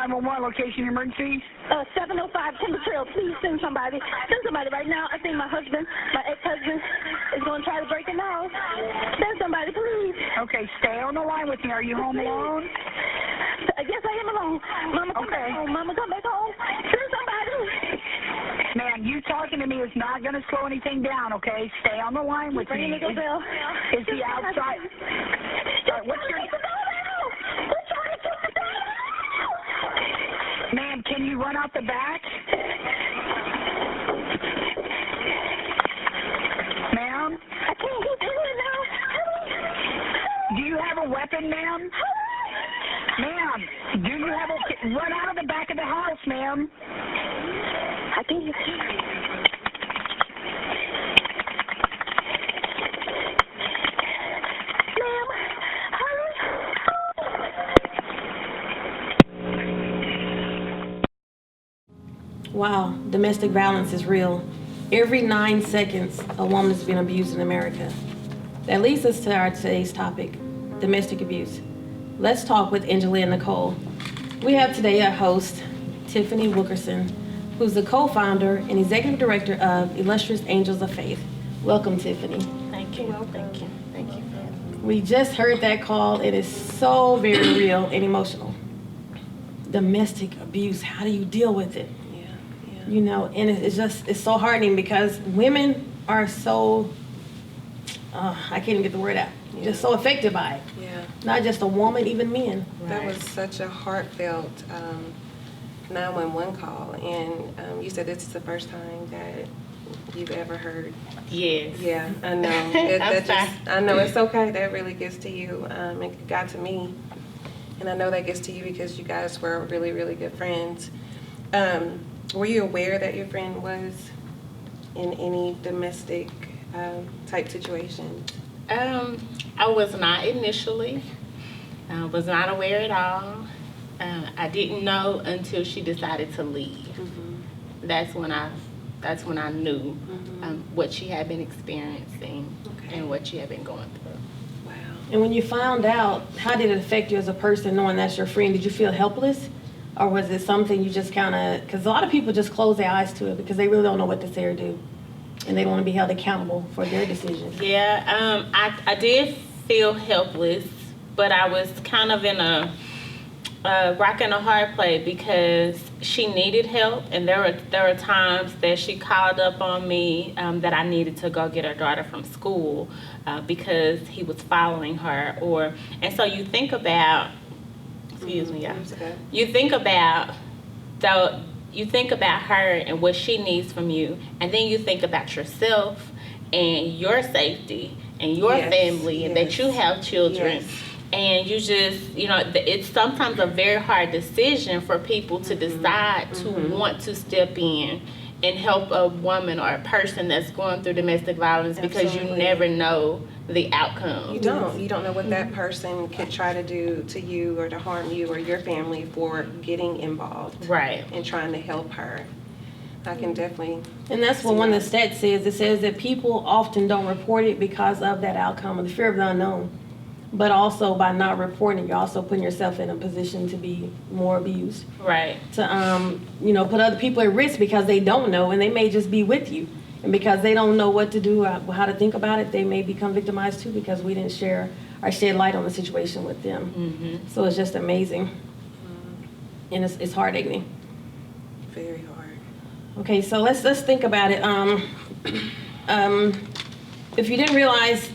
911 location emergency. 705 Timber Trail. Please send somebody. Send somebody right now. I think my ex-husband, is going to try to break in the house. Send somebody, please. Okay, stay on the line with me. Are you home alone? Yes, I am alone. Mama, come back home. Mama, come back home. Send somebody. Man, you talking to me is not going to slow anything down, okay? Stay on the line with me. Is he outside? What's your... Ma'am, can you run out the back? Ma'am? I can't get through it now. Do you have a weapon, ma'am? Ma'am, do you have a... Run out of the back of the house, ma'am. I think you... Wow, domestic violence is real. Every 9 seconds, a woman is being abused in America. That leads us to our today's topic, domestic abuse. Let's talk with Angela and Nicole. We have today our host, Tiffany Wilkerson, who's the co-founder and executive director of Illustrious Angels of Faith. Welcome, Tiffany. Thank you. Thank you. Thank you. We just heard that call. It is so very real and emotional. Domestic abuse, how do you deal with it? You know, and it's so heartening because women are so, I can't even get the word out, just so affected by it. Yeah. Not just a woman, even men. That was such a heartfelt 911 call, and you said this is the first time that you've ever heard. Yes. Yeah, I know. I know it's okay. That really gets to you. It got to me, and I know that gets to you because you guys were really, really good friends. Were you aware that your friend was in any domestic type situations? I was not initially. Was not aware at all. I didn't know until she decided to leave. Mm-hmm. That's when I knew what she had been experiencing and what she had been going through. Wow. And when you found out, how did it affect you as a person knowing that's your friend? Did you feel helpless? Or was it something you just kind of, because a lot of people just close their eyes to it because they really don't know what to say or do. And they don't want to be held accountable for their decisions. Yeah, I did feel helpless, but I was kind of in a rock and a hard place because she needed help. And there were times that she called up on me that I needed to go get her daughter from school because he was following her. And so you think about, excuse me, yeah. You think about her and what she needs from you, and then you think about yourself and your safety and your family, and that you have children, and you just, it's sometimes a very hard decision for people to decide to want to step in and help a woman or a person that's going through domestic violence because you never know the outcome. You don't know what that person could try to do to you or to harm you or your family for getting involved. Right. And trying to help her. I can definitely. And that's what one of the stats says. It says that people often don't report it because of that outcome, of the fear of the unknown. But also by not reporting, you're also putting yourself in a position to be more abused. Right. To put other people at risk because they don't know, and they may just be with you. And because they don't know what to do or how to think about it, they may become victimized too because we didn't share or shed light on the situation with them. Mm-hmm. So it's just amazing. Mm-hmm. And it's heartaching. Very hard. Okay, so let's think about it. If you didn't realize,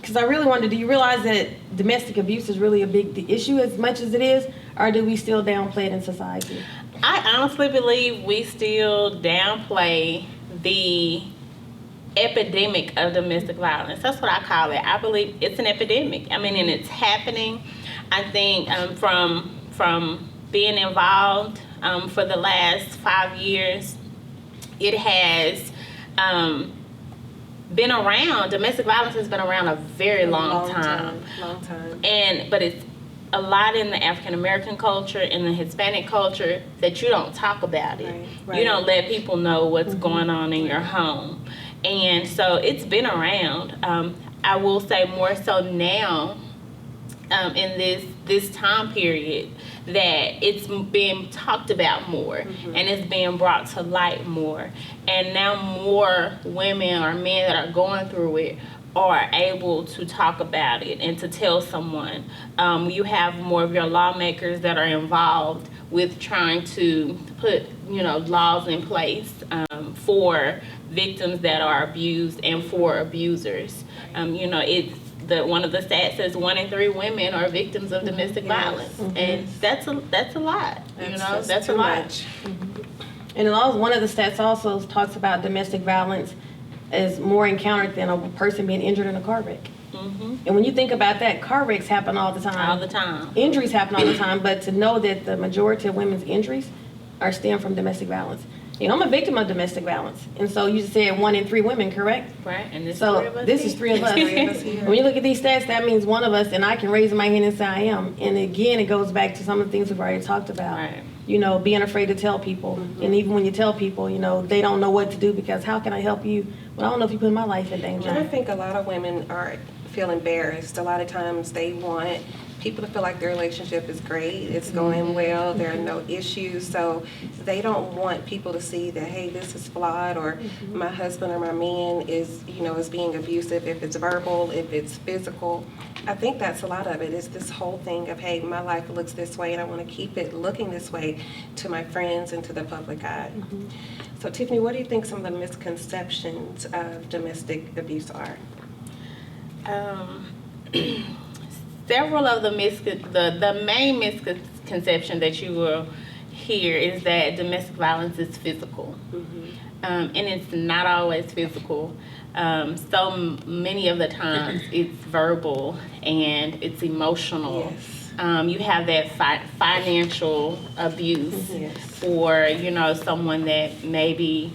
because I really wonder, do you realize that domestic abuse is really a big issue as much as it is, or do we still downplay it in society? I honestly believe we still downplay the epidemic of domestic violence. That's what I call it. I believe it's an epidemic. I mean, and it's happening. I think from being involved for the last 5 years, it has been around. Domestic violence has been around a very long time. But it's a lot in the African American culture, in the Hispanic culture, that you don't talk about it. Right. You don't let people know what's going on in your home. And so it's been around. I will say more so now in this time period that it's being talked about more and it's being brought to light more, and now more women or men that are going through it are able to talk about it and to tell someone. You have more of your lawmakers that are involved with trying to put, laws in place for victims that are abused and for abusers. One of the stats says 1 in 3 women are victims of domestic violence, and that's a lot. That's a lot. Much. And one of the stats also talks about domestic violence is more encountered than a person being injured in a car wreck. And when you think about that, car wrecks happen all the time. All the time. Injuries happen all the time, but to know that the majority of women's injuries are stem from domestic violence. I'm a victim of domestic violence. And so you said 1 in 3 women, correct? Right, and this So is 3 of us. this is 3 of us. When you look at these stats, that means one of us, and I can raise my hand and say I am. And again, it goes back to some of the things we've already talked about. Right. Being afraid to tell people. And even when you tell people, they don't know what to do because how can I help you? Well, I don't know if you put my life in danger. I think a lot of women feel embarrassed. A lot of times they want people to feel like their relationship is great, it's going well, there are no issues, so they don't want people to see that, hey, this is flawed, or my husband or my man is being abusive, if it's verbal, if it's physical. I think that's a lot of it, is this whole thing of, hey, my life looks this way and I want to keep it looking this way to my friends and to the public eye. So Tiffany, what do you think some of the misconceptions of domestic abuse are? Several of the main misconception that you will hear is that domestic violence is physical, and it's not always physical. So many of the times it's verbal and it's emotional. Yes. You have that financial abuse, or someone that maybe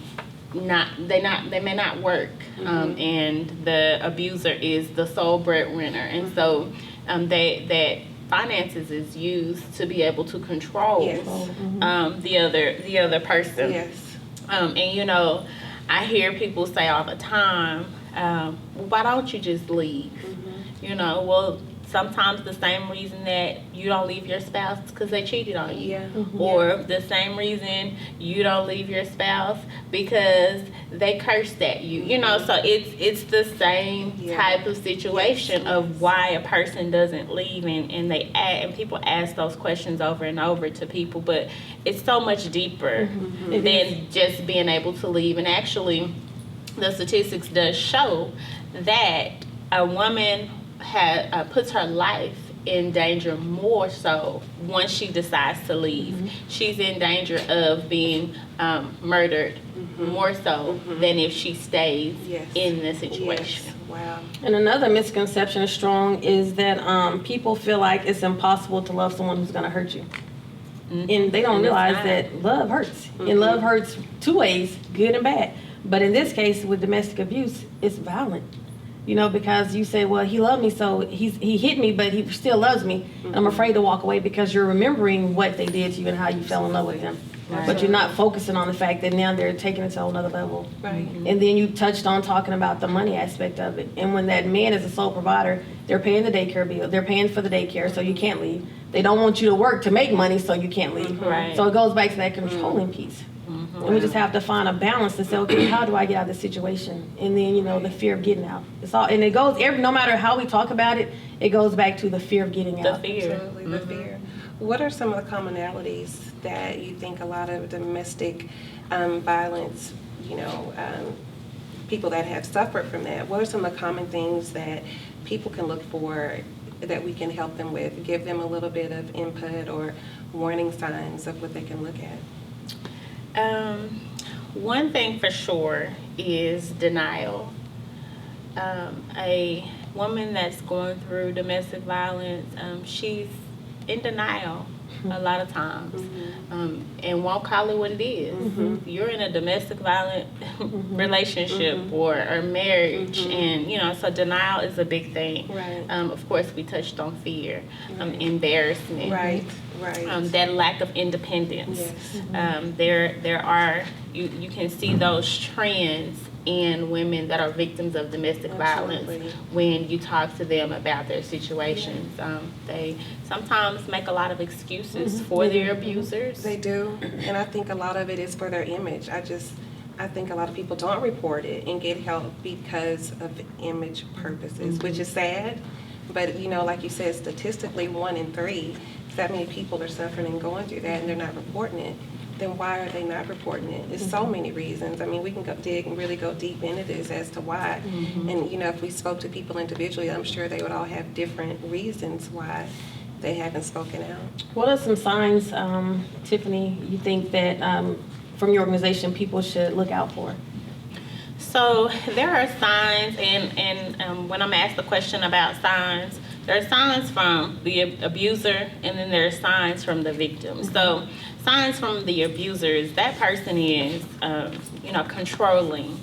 they may not work, and the abuser is the sole breadwinner, and so that finances is used to be able to control the other person. Yes. And I hear people say all the time, well, why don't you just leave? Well, sometimes the same reason that you don't leave your spouse because they cheated on you. Or the same reason you don't leave your spouse because they cursed at you. So it's the same type of situation of why a person doesn't leave, and people ask those questions over and over to people, but it's so much deeper than just being able to leave. And actually, the statistics does show that a woman puts her life in danger more so once she decides to leave. She's in danger of being murdered more so than if she stays in the situation. Yes. Wow. And another misconception is strong is that people feel like it's impossible to love someone who's going to hurt you. And they don't realize that love hurts. And love hurts 2 ways, good and bad. But in this case, with domestic abuse, it's violent. Because you say, well, he loved me, so he hit me, but he still loves me. And I'm afraid to walk away because you're remembering what they did to you and how you fell in love with them. But you're not focusing on the fact that now they're taking it to a whole nother level. Right. And then you touched on talking about the money aspect of it. And when that man is a sole provider, they're paying the daycare bill. They're paying for the daycare, so you can't leave. They don't want you to work to make money, so you can't leave. Right. So it goes back to that controlling piece. And we just have to find a balance to say, okay, how do I get out of this situation? And then, the fear of getting out. It's all, and it goes, no matter how we talk about it, it goes back to the fear of getting out. The fear. Absolutely, the fear. What are some of the commonalities that you think a lot of domestic violence, people that have suffered from that, what are some of the common things that people can look for that we can help them with, give them a little bit of input or warning signs of what they can look at? One thing for sure is denial. A woman that's going through domestic violence, she's in denial a lot of times, and won't call it what it is. You're in a domestic violent relationship or marriage, and so denial is a big thing. Right. Of course, we touched on fear, embarrassment. Right. That lack of independence. Yes. There are, you can see those trends in women that are victims of domestic violence when you talk to them about their situations. They sometimes make a lot of excuses for their abusers. They do, and I think a lot of it is for their image. I think a lot of people don't report it and get help because of image purposes, which is sad. But, you know, like you said, statistically 1 in 3, that many people are suffering and going through that and they're not reporting it. Then why are they not reporting it? There's so many reasons. I mean, we can go dig and really go deep into this as to why. And, you know, if we spoke to people individually, I'm sure they would all have different reasons why they haven't spoken out. What are some signs, Tiffany, you think that from your organization people should look out for? So there are signs, and when I'm asked the question about signs, there are signs from the abuser, and then there are signs from the victim. So signs from the abuser is that person is, controlling,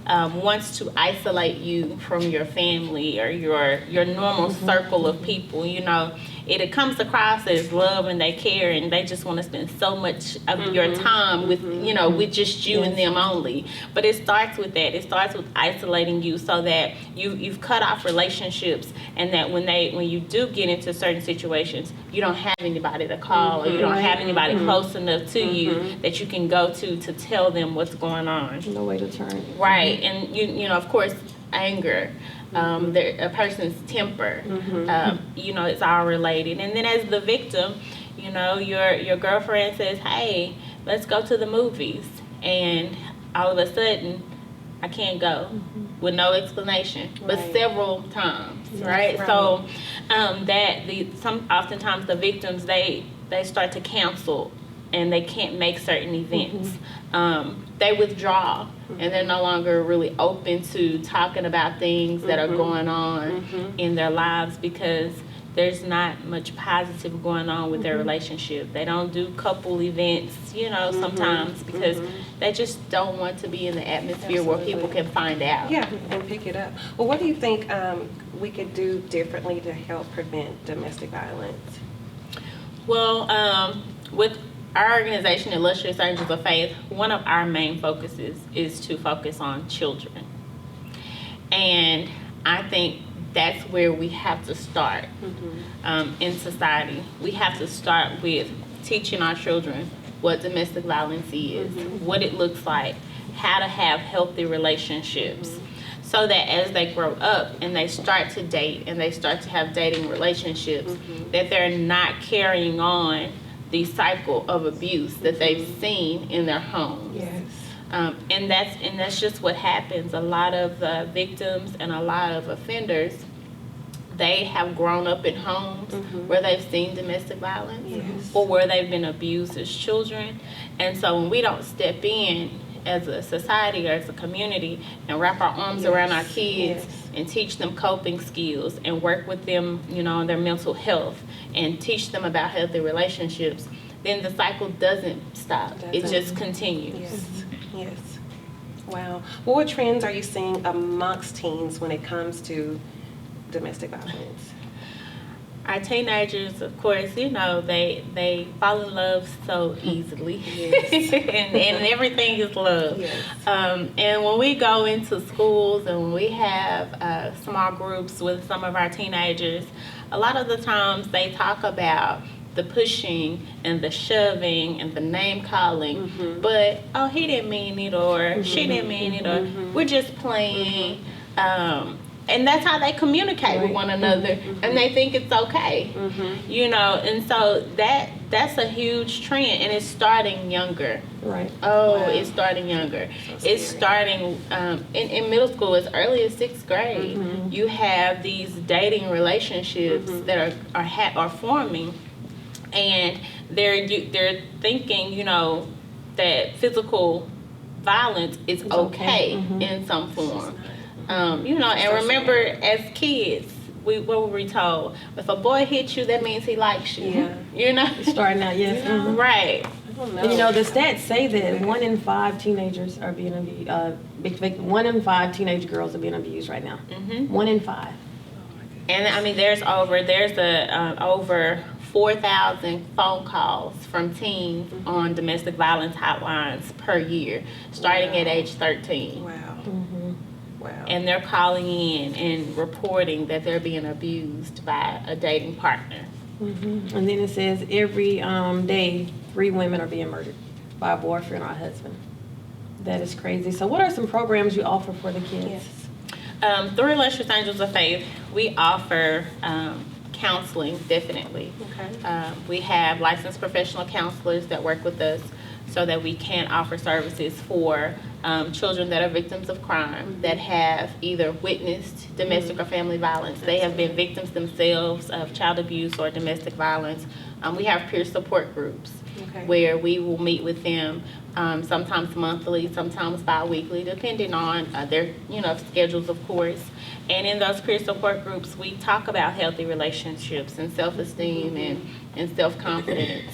wants to isolate you from your family or your normal circle of people. You know, it comes across as love and they care and they just want to spend so much of your time with, with just you and them only. But it starts with that. It starts with isolating you so that you've cut off relationships, and that when you do get into certain situations, you don't have anybody to call or you don't have anybody close enough to you that you can go to tell them what's going on. No way to turn. Right, and you know, of course, anger. A person's temper, it's all related. And then as the victim, your girlfriend says, hey, let's go to the movies. And all of a sudden, I can't go with no explanation, but several times, right? So oftentimes the victims, they start to cancel and they can't make certain events. They withdraw and they're no longer really open to talking about things that are going on in their lives because there's not much positive going on with their relationship. They don't do couple events, sometimes because they just don't want to be in the atmosphere where people can find out. Yeah, and pick it up. Well, what do you think we could do differently to help prevent domestic violence? Well, with our organization, Illustrious Angels of Faith, one of our main focuses is to focus on children. And I think that's where we have to start in society. We have to start with teaching our children what domestic violence is, what it looks like, how to have healthy relationships, so that as they grow up and they start to date and they start to have dating relationships, that they're not carrying on the cycle of abuse that they've seen in their homes. Yes. And that's just what happens. A lot of victims and a lot of offenders, they have grown up in homes where they've seen domestic violence or where they've been abused as children. And so when we don't step in as a society or as a community and wrap our arms around our kids and teach them coping skills and work with them, on their mental health and teach them about healthy relationships, then the cycle doesn't stop. It just continues. Yes. Wow. Well, what trends are you seeing amongst teens when it comes to domestic violence? Our teenagers, of course, they fall in love so easily. and everything is love. And when we go into schools and when we have small groups with some of our teenagers, a lot of the times they talk about the pushing and the shoving and the name calling, but, oh, he didn't mean it, or she didn't mean it, or we're just playing. And that's how they communicate with one another, and they think it's okay, and so that's a huge trend, and it's starting younger. Right. Oh, wow. It's starting younger. So it's starting in middle school, as early as 6th grade. You have these dating relationships that are forming, and they're thinking, that physical violence is okay in some form. And remember, as kids, what were we told? If a boy hits you, that means he likes you. Starting out, yes. Right. And the stats say that 1 in 5 teenagers are being abused. 1 in 5 teenage girls are being abused right now. 1 in 5. And I mean, there's over 4,000 phone calls from teens on domestic violence hotlines per year, starting at age 13. Wow. And they're calling in and reporting that they're being abused by a dating partner. Mm-hmm. And then it says every day 3 women are being murdered by a boyfriend or a husband. That is crazy. So what are some programs you offer for the kids? Yes. Through Illustrious Angels of Faith, we offer counseling, definitely. Okay. We have licensed professional counselors that work with us so that we can offer services for children that are victims of crime, that have either witnessed domestic or family violence. They have been victims themselves of child abuse or domestic violence. We have peer support groups where we will meet with them sometimes monthly, sometimes bi-weekly, depending on their schedules, of course. And in those peer support groups, we talk about healthy relationships and self-esteem and self-confidence.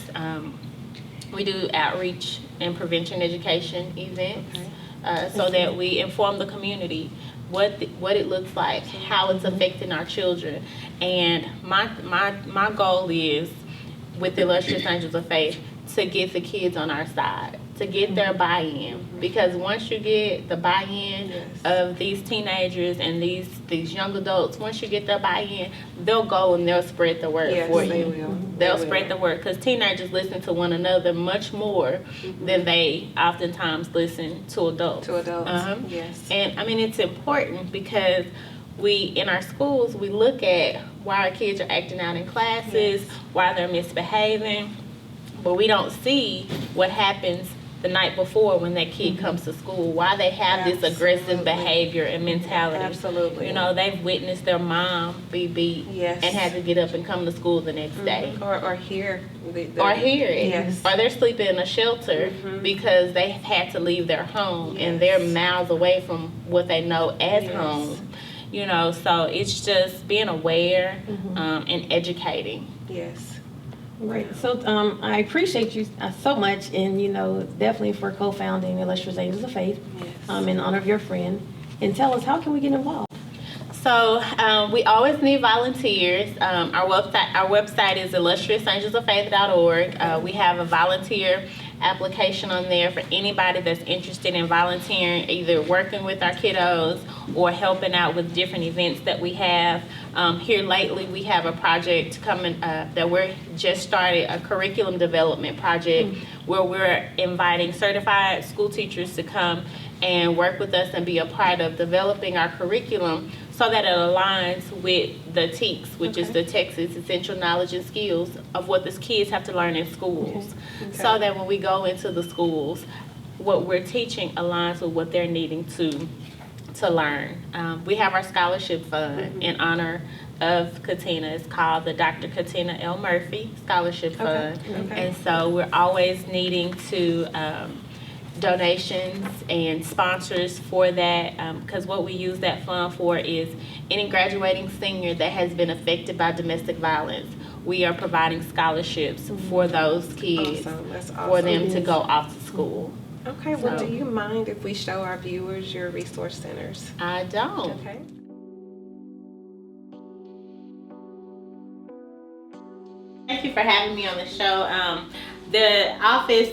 We do outreach and prevention education events so that we inform the community what it looks like, how it's affecting our children. And my goal is, with the Illustrious Angels of Faith, to get the kids on our side, to get their buy-in. Because once you get the buy-in of these teenagers and these young adults, once you get their buy-in, they'll go and they'll spread the word for you. They will. They'll spread the word, because teenagers listen to one another much more than they oftentimes listen to adults. Yes. And I mean, it's important because in our schools, we look at why our kids are acting out in classes, why they're misbehaving, but we don't see what happens the night before when that kid comes to school, why they have this aggressive behavior and mentality. Absolutely. They've witnessed their mom be beat and had to get up and come to school the next day. Or hear it. Yes. Or they're sleeping in a shelter because they have had to leave their home and they're miles away from what they know as home. So it's just being aware and educating. Yes. Right. So I appreciate you so much, and definitely for co-founding Illustrious Angels of Faith in honor of your friend. And tell us, how can we get involved? So we always need volunteers. Our website is illustriousangelsoffaith.org. We have a volunteer application on there for anybody that's interested in volunteering, either working with our kiddos or helping out with different events that we have. Here lately, we have a project coming that we're just started, a curriculum development project where we're inviting certified school teachers to come and work with us and be a part of developing our curriculum so that it aligns with the TEKS, which is the Texas Essential Knowledge and Skills of what the kids have to learn in schools. So that when we go into the schools, what we're teaching aligns with what they're needing to learn. We have our scholarship fund in honor of Katina. It's called the Dr. Katina L. Murphy Scholarship Fund. And so we're always needing to donations and sponsors for that, because what we use that fund for is any graduating senior that has been affected by domestic violence. We are providing scholarships for those kids That's awesome. for them to go off to school. Okay, well, do you mind if we show our viewers your resource centers? I don't. Okay. Thank you for having me on the show. The office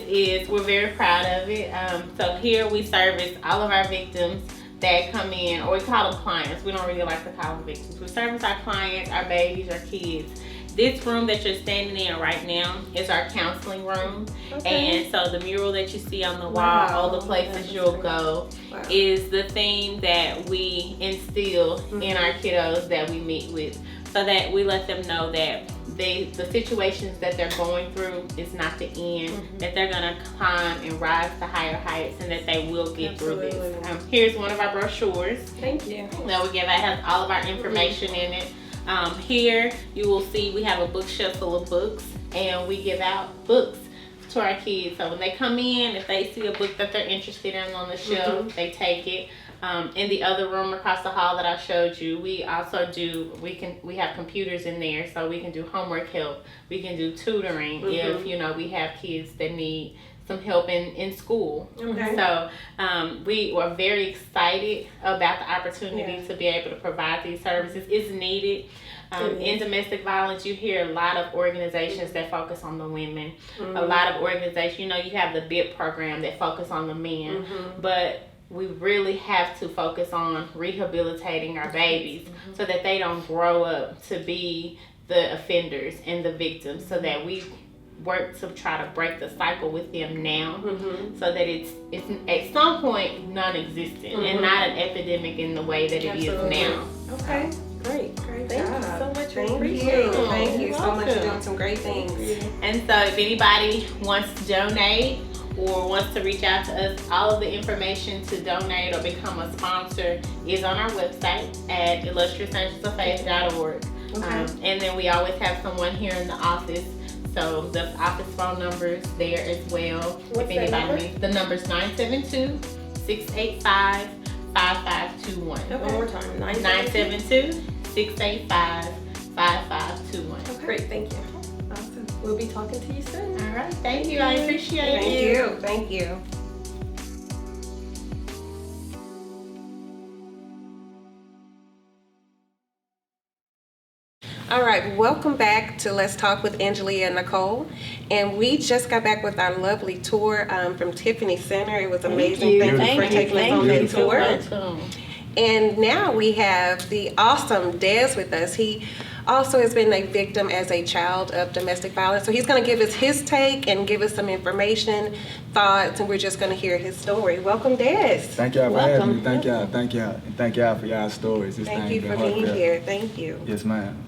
we're very proud of it. So here we service all of our victims that come in, or we call them clients. We don't really like to call them victims. We service our clients, our babies, our kids. This room that you're standing in right now is our counseling room. And so the mural that you see on the wall, all the places you'll go, is the theme that we instill in our kiddos that we meet with, so that we let them know that the situations that they're going through is not the end, that they're gonna climb and rise to higher heights, and that they will get through this. Here's one of our brochures. Thank you. That we give. That has all of our information in it. Here you will see we have a bookshelf full of books, and we give out books to our kids. So when they come in, if they see a book that they're interested in on the shelf, they take it. In the other room across the hall that I showed you, we also we have computers in there, so we can do homework help. We can do tutoring if we have kids that need some help in school. So we were very excited about the opportunity to be able to provide these services. It's needed. In domestic violence, you hear a lot of organizations that focus on the women. A lot of organizations, you have the BIP program that focus on the men. But we really have to focus on rehabilitating our babies so that they don't grow up to be the offenders and the victims, so that we work to try to break the cycle with them now, so that it's at some point non-existent and not an epidemic in the way that it is now. Okay, great Thank job. you so much. Thank you so much for doing some great things. And so if anybody wants to donate or wants to reach out to us, all of the information to donate or become a sponsor is on our website at illustrioussangelsofaith.org. And then we always have someone here in the office, so the office phone number is there as well. What's if anybody that needs, the number is 972-685-5521. One more time. 972-685-5521. Great, thank you. Awesome. We'll be talking to you soon. All right, thank you. I appreciate it. Thank you. All right, welcome back to Let's Talk with Angelia and Nicole. And we just got back with our lovely tour from Tiffany Center. It was amazing. Thank you for taking us on that tour. And now we have the awesome Des with us. He also has been a victim as a child of domestic violence. So he's going to give us his take and give us some information, thoughts, and we're just going to hear his story. Welcome, Des. Thank y'all for having me. Thank y'all for y'all stories. Thank you for being here. Thank you. Yes, ma'am.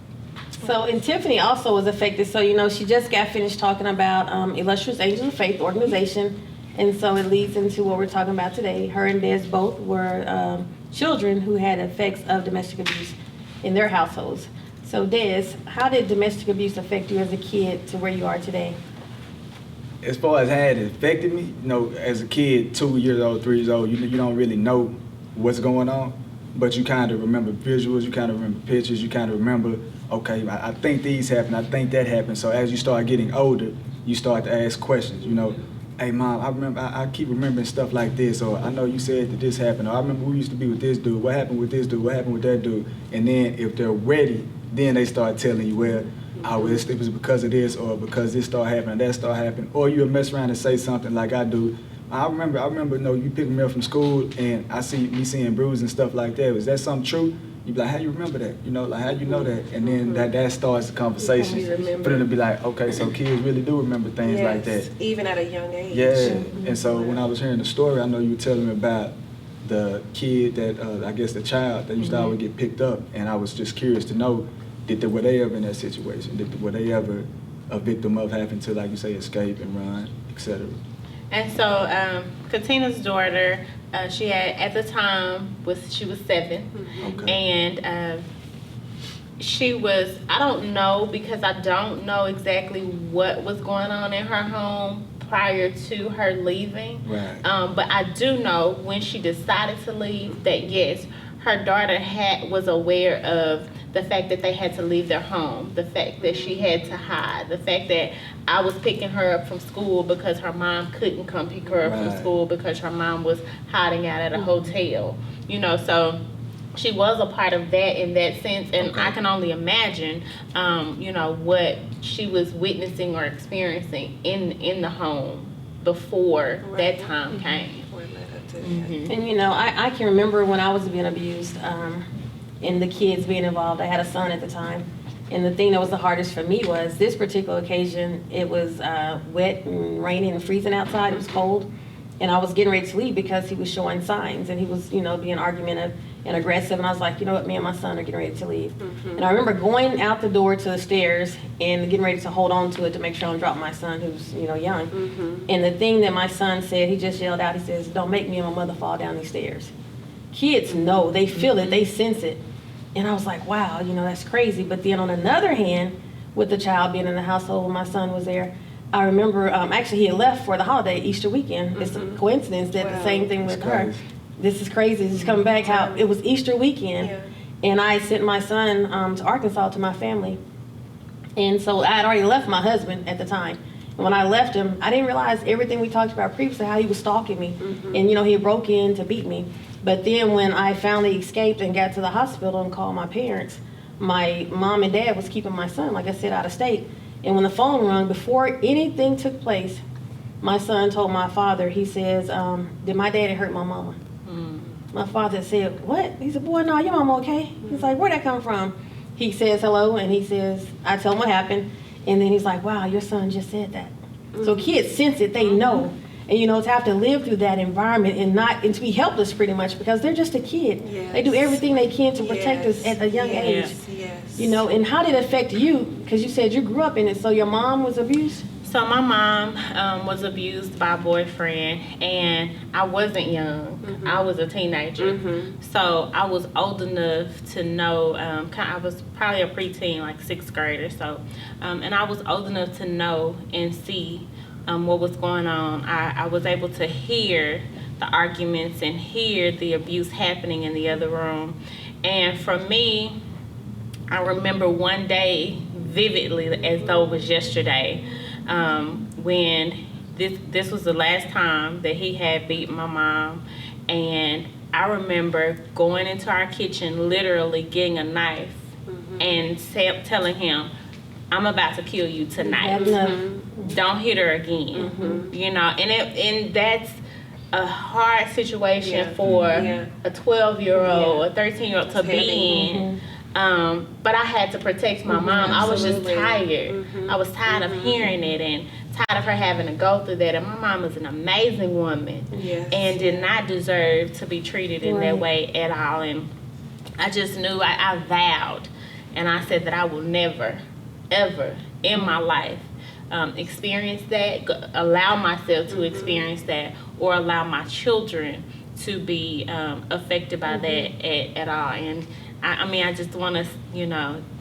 So, and Tiffany also was affected. So, she just got finished talking about Illustrious Angels of Faith organization. And so it leads into what we're talking about today. Her and Des both were children who had effects of domestic abuse in their households. So, Des, how did domestic abuse affect you as a kid to where you are today? As far as how it affected me, as a kid, 2 years old, 3 years old, you don't really know what's going on, but you kind of remember visuals, you kind of remember pictures, you kind of remember, okay, I think these happened, I think that happened. So as you start getting older, you start to ask questions, hey mom, I keep remembering stuff like this, or I know you said that this happened, or I remember we used to be with this dude, what happened with this dude, what happened with that dude? And then if they're ready, then they start telling you, it was because of this, or because this started happening, that started happening, or you'll mess around and say something like I do. I remember, you picking me up from school and I see me seeing bruises and stuff like that. Was that something true? You be like, how you remember that? How you know that? And then that starts the conversation for them to be like, okay, so kids really do remember things like that. Even at a young age. Yeah, and so when I was hearing the story, I know you were telling me about the kid that, I guess the child that used to always get picked up, and I was just curious to know, were they ever in that situation? Were they ever a victim of having to, like you say, escape and run, etc.? And so Katina's daughter, she had at the time she was 7, and she was, I don't know, because I don't know exactly what was going on in her home prior to her leaving. Right. But I do know when she decided to leave that yes, her daughter was aware of the fact that they had to leave their home, the fact that she had to hide, the fact that I was picking her up from school because her mom couldn't come pick her up from school because her mom was hiding out at a hotel. So she was a part of that in that sense, and I can only imagine, what she was witnessing or experiencing in the home before that time came. And I can remember when I was being abused and the kids being involved. I had a son at the time, and the thing that was the hardest for me was this particular occasion. It was wet and raining and freezing outside. It was cold, and I was getting ready to leave because he was showing signs, and he was being argumentative and aggressive, and I was like, me and my son are getting ready to leave. And I remember going out the door to the stairs and getting ready to hold on to it to make sure I don't drop my son, who's young. And the thing that my son said, he just yelled out, he says, "Don't make me and my mother fall down these stairs." Kids know, they feel it, they sense it. And I was like, wow, that's crazy. But then on another hand, with the child being in the household when my son was there, I remember, actually he had left for the holiday, Easter weekend. It's a coincidence that the same thing with her. This is crazy, this is coming back, how it was Easter weekend. And I sent my son to Arkansas to my family. And so I had already left my husband at the time. And when I left him, I didn't realize everything we talked about previously, how he was stalking me. And he broke in to beat me. But then when I finally escaped and got to the hospital and called my parents, my mom and dad was keeping my son, like I said, out of state. And when the phone rang, before anything took place, my son told my father, he says, did my daddy hurt my mama? My father said, what? He said, boy, no, your mom okay? He's like, where'd that come from? He says hello, and he says, I tell him what happened. And then he's like, wow, your son just said that. So kids sense it, they know. And to have to live through that environment and to be helpless pretty much because they're just a kid. Yes. They do everything they can to protect us at a young age. Yes. And how did it affect you? Because you said you grew up in it, so your mom was abused? So my mom was abused by a boyfriend, and I wasn't young. I was a teenager. So I was old enough to know, I was probably a preteen, like 6th grade or so. And I was old enough to know and see what was going on. I was able to hear the arguments and hear the abuse happening in the other room. And for me, I remember one day vividly as though it was yesterday, when this was the last time that he had beat my mom. And I remember going into our kitchen, literally getting a knife and telling him, I'm about to kill you tonight. Don't hit her again. And that's a hard situation for a 12-year-old, a 13-year-old to be in. But I had to protect my mom. I was just tired. I was tired of hearing it and tired of her having to go through that. And my mom was an amazing woman and did not deserve to be treated in that way at all. And I just knew, I vowed, and I said that I will never, ever in my life experience that, allow myself to experience that, or allow my children to be affected by that at all. And I just want to,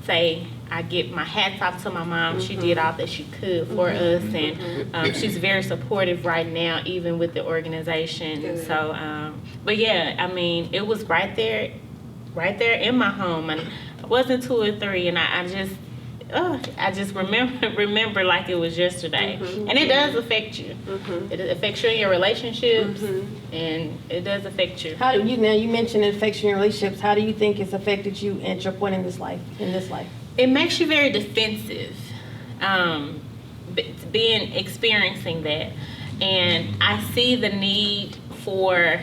say I get my hats off to my mom. She did all that she could for us, and she's very supportive right now, even with the organization. Good. So, but yeah, it was right there in my home, and I wasn't 2 or 3, and I just remember like it was yesterday. And it does affect you. It affects you in your relationships, and it does affect you. How do you, now you mentioned it affects you in relationships, how do you think it's affected you at your point in this life? It makes you very defensive, experiencing that. And I see the need for,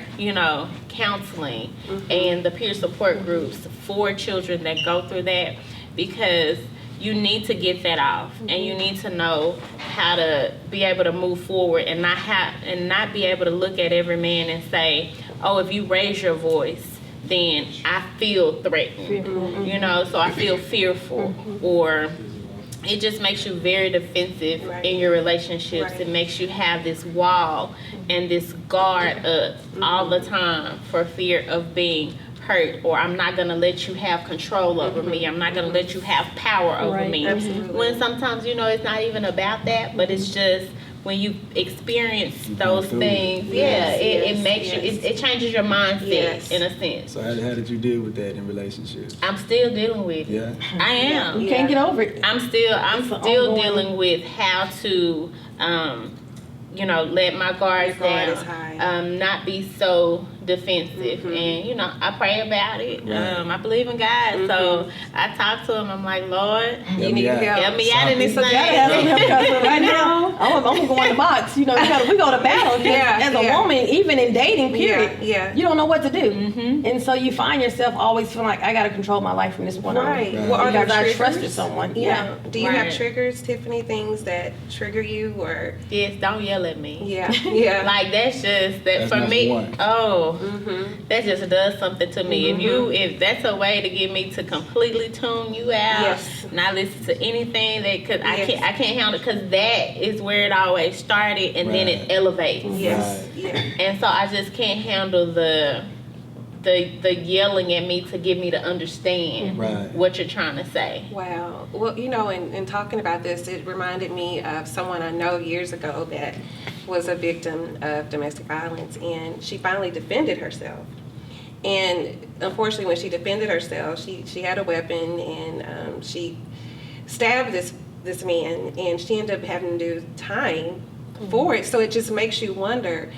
counseling and the peer support groups for children that go through that, because you need to get that off, and you need to know how to be able to move forward and not be able to look at every man and say, oh, if you raise your voice, then I feel threatened, so I feel fearful, or it just makes you very defensive in your relationships. It makes you have this wall and this guard up all the time for fear of being hurt, or I'm not going to let you have control over me. I'm not going to let you have power over me. Absolutely. When sometimes, it's not even about that, but it's just when you experience those things, it makes you, it changes your mindset in a sense. So how did you deal with that in relationships? I'm still dealing with it. Yeah. I am. You can't get over it. I'm still dealing with how to, let my guards down, not be so defensive, and I pray about it. I believe in God, so I talk to him. I'm like, Lord, you need to help me out in this thing. Right now, I'm gonna go in the box. We go to battle. As a woman, even in dating, period, you don't know what to do, and so you find yourself always feeling like I got to control my life from this point on. Well, because I trusted someone. Do you have triggers, Tiffany? Things that trigger you, or yes, don't yell at me. Like that's just that for me. One. Oh. That just does something to me. If that's a way to get me to completely tune you out, not listen to anything that, I can't handle it, because that is where it always started, and then it elevates. And so I just can't handle the yelling at me to get me to understand what you're trying to say. Wow. Well, in talking about this, it reminded me of someone I know years ago that was a victim of domestic violence, and she finally defended herself. And unfortunately, when she defended herself, she had a weapon, and she stabbed this man, and she ended up having to do time for it. So it just makes you wonder,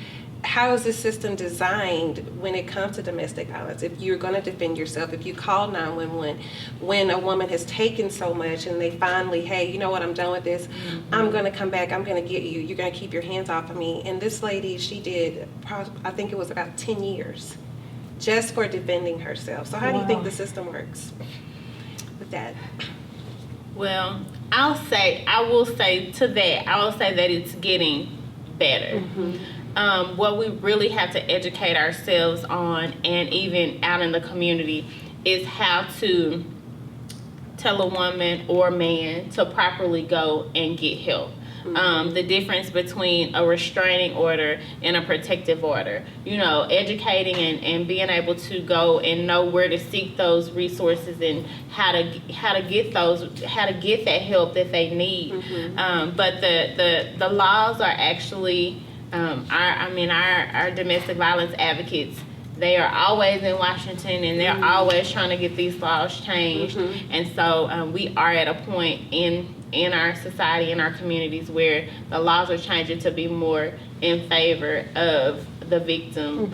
how is this system designed when it comes to domestic violence? If you're going to defend yourself, if you call 911, when a woman has taken so much and they finally, hey, you know what, I'm done with this, I'm going to come back, I'm going to get you, you're going to keep your hands off of me. And this lady, she did, I think it was about 10 years just for defending herself. So how do you think the system works with that? Well, I will say that it's getting better. What we really have to educate ourselves on, and even out in the community, is how to tell a woman or man to properly go and get help. The difference between a restraining order and a protective order. Educating and being able to go and know where to seek those resources and how to get that help that they need. But the laws are actually our domestic violence advocates. They are always in Washington, and they're always trying to get these laws changed. And so we are at a point in our society, in our communities, where the laws are changing to be more in favor of the victim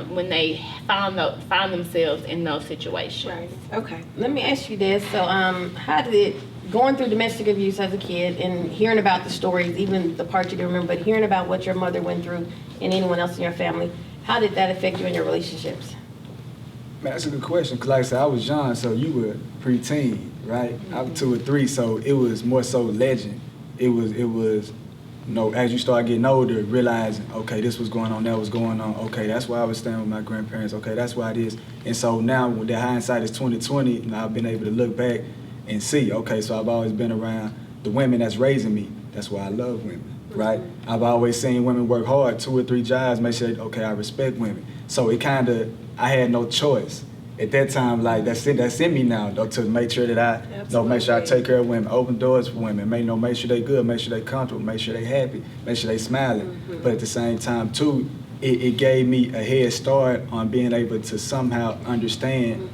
when they find themselves in those situations. Right. Okay. Let me ask you this. So, how did it, going through domestic abuse as a kid and hearing about the stories, even the parts you can remember, but hearing about what your mother went through and anyone else in your family, how did that affect you in your relationships? Man, that's a good question, because like I said, I was young, so you were preteen, right? I was 2 or 3, so it was more so legend. It was, as you start getting older, realizing, okay, this was going on, that was going on, okay, that's why I was staying with my grandparents, okay, that's why it is. And so now, when the hindsight is 20/20, I've been able to look back and see, okay, so I've always been around the women that's raising me. That's why I love women, right? I've always seen women work hard, 2 or 3 jobs, make sure, okay, I respect women. So it kind of, I had no choice. At that time, like, that's in me now, though, to make sure that I make sure I take care of women, open doors for women, make sure they good, make sure they comfortable, make sure they happy, make sure they smiling. But at the same time, too, it gave me a head start on being able to somehow understand,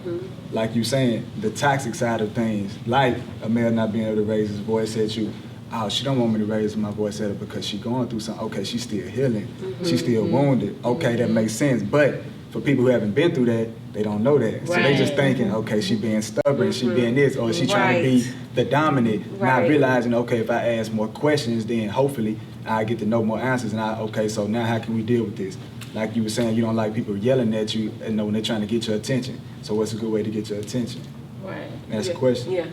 like you saying, the toxic side of things, like a male not being able to raise his voice at you. Oh, she don't want me to raise my voice at her because she's going through something. Okay, she's still healing. She's still wounded. Okay, that makes sense. But for people who haven't been through that, they don't know that. So they just thinking, okay, she being stubborn, she being this, or she trying to be the dominant, not realizing, okay, if I ask more questions, then hopefully I get to know more answers. And okay, so now how can we deal with this? Like you were saying, you don't like people yelling at you, and when they're trying to get your attention. So what's a good way to get your attention? Right. That's the question. Yeah.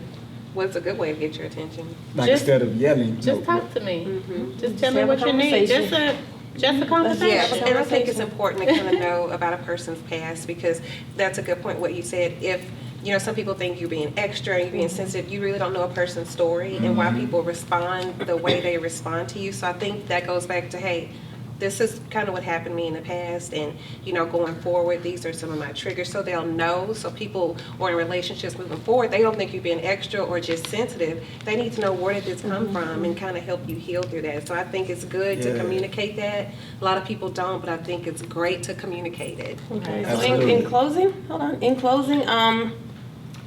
What's a good way to get your attention? Like, instead of yelling. Just talk to me. Just tell me have a what you need. Just a conversation. Yeah, and I think it's important to kind of know about a person's past, because that's a good point what you said. If, some people think you're being extra and you're being sensitive, you really don't know a person's story and why people respond the way they respond to you. So I think that goes back to, hey, this is kind of what happened to me in the past, and going forward, these are some of my triggers, so they'll know. So people, or in relationships moving forward, they don't think you're being extra or just sensitive. They need to know where did this come from and kind of help you heal through that. So I think it's good to communicate that. A lot of people don't, but I think it's great to communicate it. Okay. So in closing,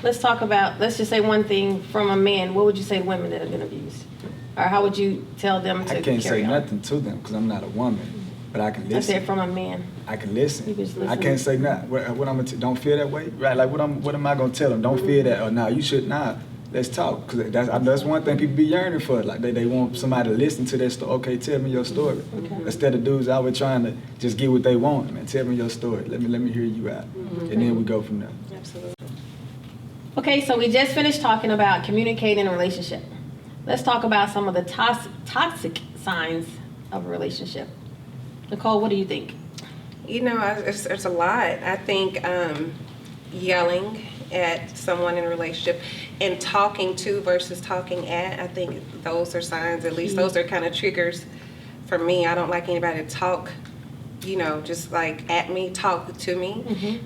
let's just say one thing from a man. What would you say to women that have been abused? Or how would you tell them to carry on? I can't say nothing to them because I'm not a woman, but I can listen. I said from a man. I can listen. You just listen. I can't say nothing. What I'm gonna don't feel that way, right? Like what am I gonna tell them? Don't feel that. Or you should not. Let's talk, because that's one thing people be yearning for. Like they want somebody to listen to their story. Okay, tell me your story. Instead of dudes always trying to just get what they want. Man, tell me your story. Let me hear you out, and then we go from there. Absolutely. Okay, so we just finished talking about communicating in a relationship. Let's talk about some of the toxic signs of a relationship. Nicole, what do you think? There's a lot. I think yelling at someone in a relationship and talking to versus talking at, I think those are signs. At least those are kind of triggers for me. I don't like anybody to talk, just like at me, talk to me.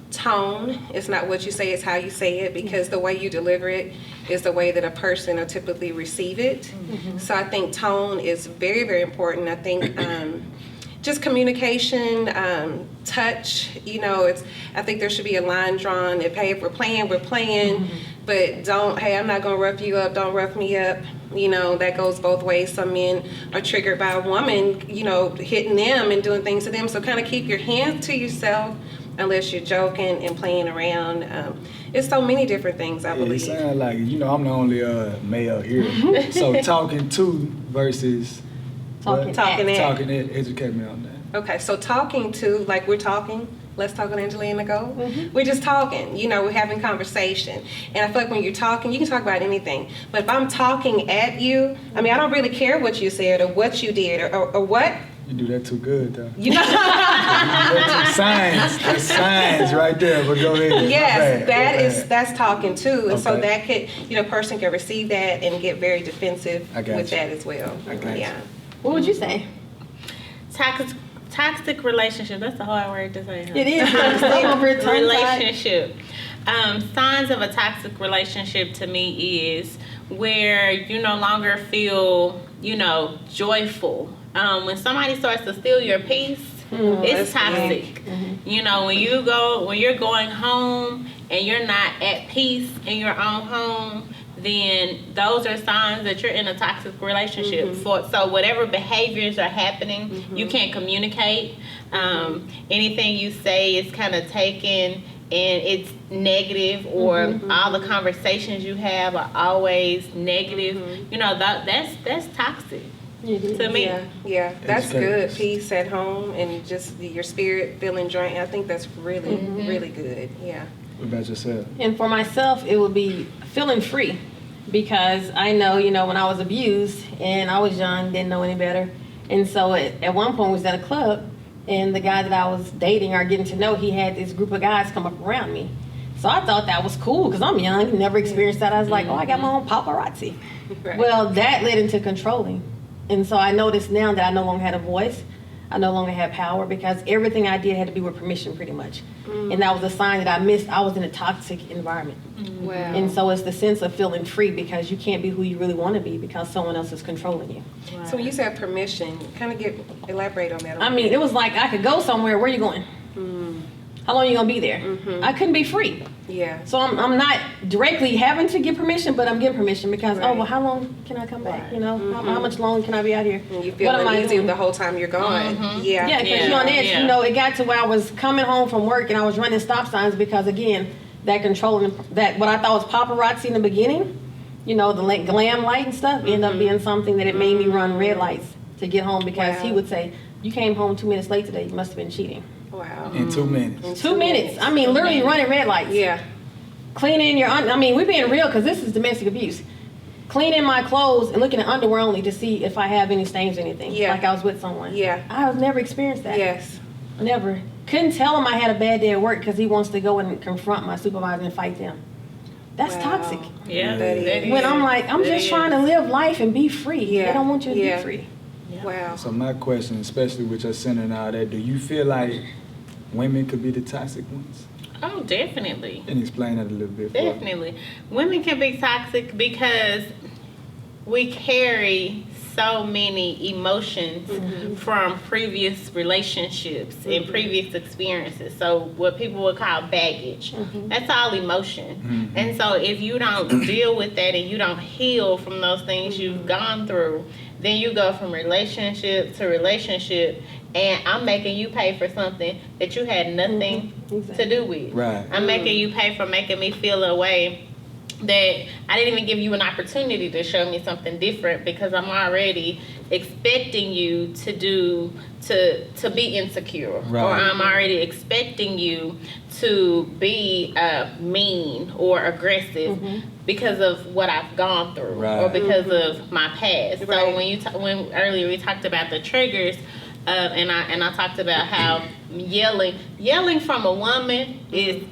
Tone is not what you say, it's how you say it, because the way you deliver it is the way that a person will typically receive it. So I think tone is very, very important. I think just communication, touch, I think there should be a line drawn. If we're playing, but I'm not gonna rough you up, don't rough me up. That goes both ways. Some men are triggered by a woman, hitting them and doing things to them. So kind of keep your hands to yourself, unless you're joking and playing around. It's so many different things, I believe. It sounds like, I'm the only male here. So talking to versus talking at. Talking at, educate me on that. Okay, so talking to, like we're talking, Let's talk with Angelia and Nicole. We're just talking, we're having conversation. And I feel like when you're talking, you can talk about anything. But if I'm talking at you, I don't really care what you said or what you did or what. You do that too good, though. That's signs right there, but go ahead. Yes, that's talking too. And so Okay. that could, person can receive that and get very defensive with that as well. Yeah. What would you say? Toxic relationship. That's a hard word to say. Huh? It is. Toxic relationship. Signs of a toxic relationship to me is where you no longer feel, joyful. When somebody starts to steal your peace, it's toxic. When you're going home and you're not at peace in your own home, then those are signs that you're in a toxic relationship. So whatever behaviors are happening, you can't communicate. Anything you say is kind of taken and it's negative, or all the conversations you have are always negative. That's toxic. To me. Yeah, that's good. Peace at home and just your spirit feeling drained. I think that's really, really good. Yeah. What about yourself? And for myself, it would be feeling free, because I know, when I was abused and I was young, didn't know any better. And so at one point, we was at a club, and the guy that I was dating or getting to know, he had this group of guys come up around me. So I thought that was cool, because I'm young, never experienced that. I was like, I got my own paparazzi. Right. Well, that led into controlling. And so I noticed now that I no longer had a voice. I no longer had power, because everything I did had to be with permission, pretty much. And that was a sign that I was in a toxic environment. Wow. And so it's the sense of feeling free, because you can't be who you really want to be because someone else is controlling you. So when you said permission, kind of elaborate on that. It was like I could go somewhere. Where are you going? How long are you going to be there? I couldn't be free. Yeah. So I'm not directly having to get permission, but I'm getting permission because, how long can I come back? How much longer can I be out here? And you feel uneasy the whole time you're gone. Yeah. Yeah, because you're on edge. It got to where I was coming home from work and I was running stop signs because, again, that controlling, that what I thought was paparazzi in the beginning, the glam light and stuff, ended up being something that it made me run red lights to get home, because he would say, you came home 2 minutes late today, you must have been cheating. Wow. In 2 minutes. 2 minutes. Literally running red lights. Yeah. Cleaning your, we're being real, because this is domestic abuse. Cleaning my clothes and looking at underwear only to see if I have any stains or anything. Yeah. Like I was with someone. Yeah. I was never experienced that. Yes. Never. Couldn't tell him I had a bad day at work because he wants to go and confront my supervisor and fight them. That's toxic. Yeah. When I'm like, I'm just trying to live life and be free. Yeah. They don't want you to be free. Yeah. Wow. So my question, especially with your center and all that, do you feel like women could be the toxic ones? Oh, definitely. And explain that a little bit. Definitely. Women can be toxic because we carry so many emotions from previous relationships and previous experiences. So what people would call baggage. That's all emotion. And so if you don't deal with that and you don't heal from those things you've gone through, then you go from relationship to relationship, and I'm making you pay for something that you had nothing to do with. Right. I'm making you pay for making me feel a way that I didn't even give you an opportunity to show me something different, because I'm already expecting you to be insecure. Right. Or I'm already expecting you to be mean or aggressive because of what I've gone through, right, or because of my past. Right. So when earlier we talked about the triggers, and I talked about how yelling from a woman is,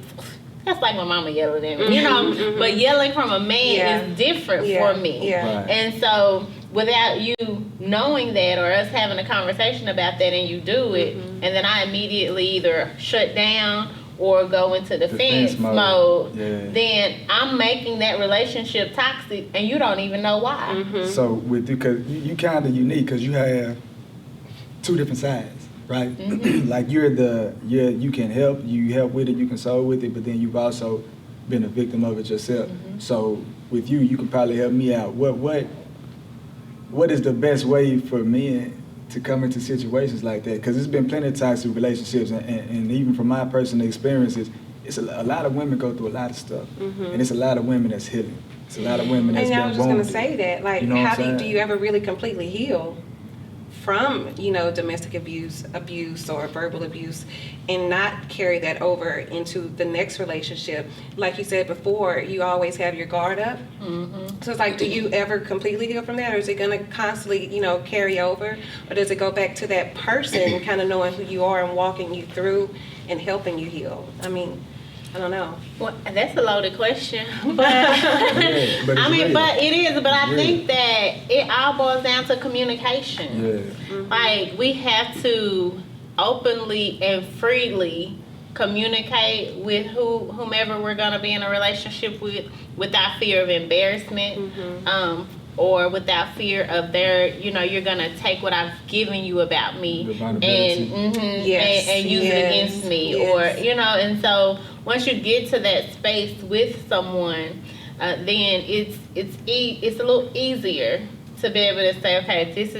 that's like my mama yelling at me, you know. But yelling from a man is different for me. Yeah. Right. And so without you knowing that, or us having a conversation about that, and you do it, and then I immediately either shut down or go into defense mode, then I'm making that relationship toxic, and you don't even know why. So with you, because you kind of unique, because you have two different sides, right? Like you can help, you help with it, you console with it, but then you've also been a victim of it yourself. So with you can probably help me out. What is the best way for men to come into situations like that? Because there's been plenty of toxic relationships, and even from my personal experiences, it's a lot of women go through a lot of stuff, and it's a lot of women that's healing. It's a lot of women that's And been I was just going to wounded. say that, like, You know what how I'm do you ever really completely heal from, you know, domestic abuse or verbal abuse, and not carry that over into the next relationship. Like you said before, you always have your guard up. So it's like, do you ever completely heal from that, or is it going to constantly, you know, carry over, or does it go back to that person kind of knowing who you are and walking you through and helping you heal? I mean, I don't know. Well, that's a loaded question, but Yeah, but I it's mean, real. but it is. But I Real. think that it all boils down to communication. Yeah. Like, we have to openly and freely communicate with whomever we're gonna be in a relationship with, without fear of embarrassment, or without fear of you're gonna take what I've given you about me The and vulnerability. Yes, and use it yes, against me, yes. or and so once you get to that space with someone, then it's a little easier to be able to say, okay, this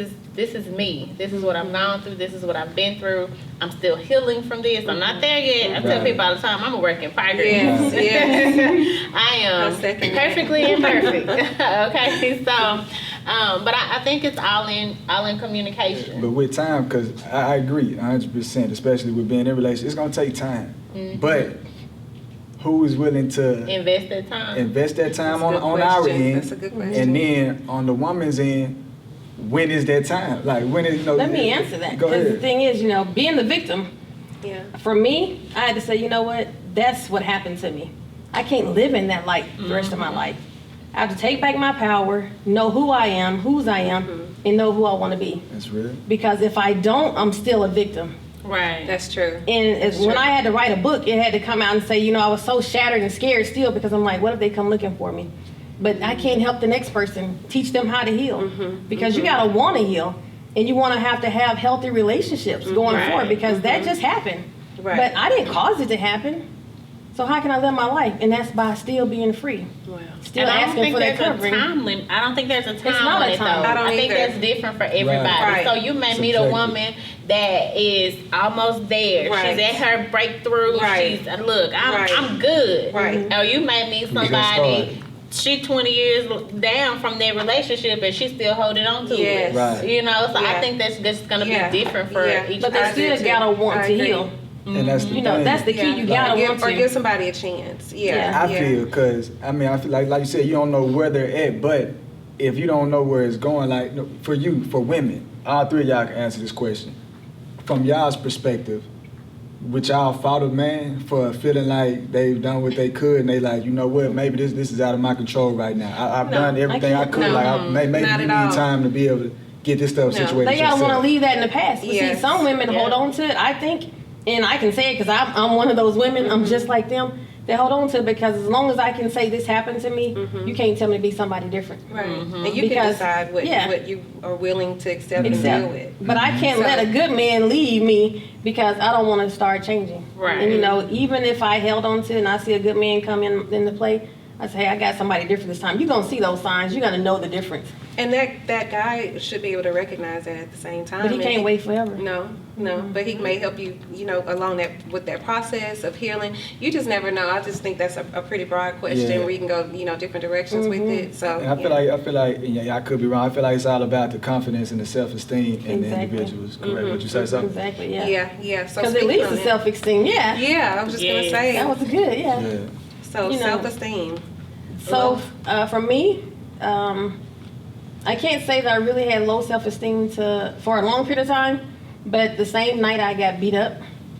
is me. This is what I've gone through. This is what I've been through. I'm still healing from this. I'm not there yet. I tell people all the time, I'm a work in progress. Yes, yes. I am second that. perfectly imperfect. Okay, so, but I think it's all in communication. But with time, because I agree 100%, especially with being in a relationship, it's going to take time. But who is willing to Invest that time. invest that time That's a on good our question. end? That's a good question. And then on the woman's end, when is that time? Like, when is, Let me answer that. Go Because the ahead. thing is, being the victim, Yeah. for me, I had to say, you know what? That's what happened to me. I can't live in that light the rest of my life. I have to take back my power, know who I am, whose I am, and know who I want to be. That's real. Because if I don't, I'm still a victim. Right. That's true. And when I had to write a book, it had to come out and say, I was so shattered and scared still, because I'm like, what if they come looking for me? But I can't help the next person, teach them how to heal. Because you got to want to heal, and you want to have healthy relationships going Right. forward, because that just happened. Right. But I didn't cause it to happen. So how can I live my life? And that's by still being free. Wow. Still And I don't asking think for that there's a covering. time limit. I don't think there's a time not a limit, time. though. I don't think either. that's different for everybody. Right. So you may It's meet a subjective. woman that is almost there. Right. She's at her breakthrough. Right. She's look, Right. I'm good. Right. Or you may meet You get somebody. She 20 years down from their relationship and she's still holding on to Yes. it. Right. So Yeah. I think that's gonna Yeah. be different for Yeah. each But they I person. do still too. gotta want I to agree. heal. And that's the thing. That's the key. You gotta want Or to. give somebody a chance. Yeah. I feel, because I feel like you said, you don't know where they're at, but if you don't know where it's going, like, for women, all three of y'all can answer this question. From y'all's perspective, would y'all fault a man for feeling like they've done what they could, and they like, you know what, maybe this is out of my control right now. I've done everything I can't. could. No, Like, maybe not we at need all. time to be able to get this stuff situated. They gotta want to yourself. leave that in the past. But Yes. see, some women hold on to it. I think, and I can say it because I'm one of those women. I'm just like them. They hold on to it because as long as I can say this happened to me, you can't tell me to be somebody different. Right. And you can Because- decide what you are willing to accept and deal with. But I can't let a good man leave me because I don't want to start changing. Right. And even if I held on to it and I see a good man come into play, I say, hey, I got somebody different this time. You're going to see those signs. You're going to know the difference. And that guy should be able to recognize that at the same time. But he And can't wait forever. No. But he may help you, along with that process of healing. You just never know. I just think that's a pretty broad question Yeah. where you can go, different directions with it. So And I feel like, I could be wrong. I feel like it's all about the confidence and the self-esteem in the Exactly. individuals. Correct? Would you say so? Exactly, yeah. Yeah. So Because it speak leads on to it. self-esteem, yeah. Yeah, I was just gonna Yes. say. That was good, yeah. Yeah. So you know. self-esteem. So for me, I can't say that I really had low self-esteem for a long period of time, but the same night I got beat up,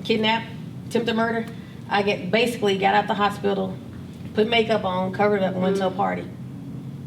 kidnapped, attempted murder, I basically got out the hospital, put makeup on, covered up, and went to a party.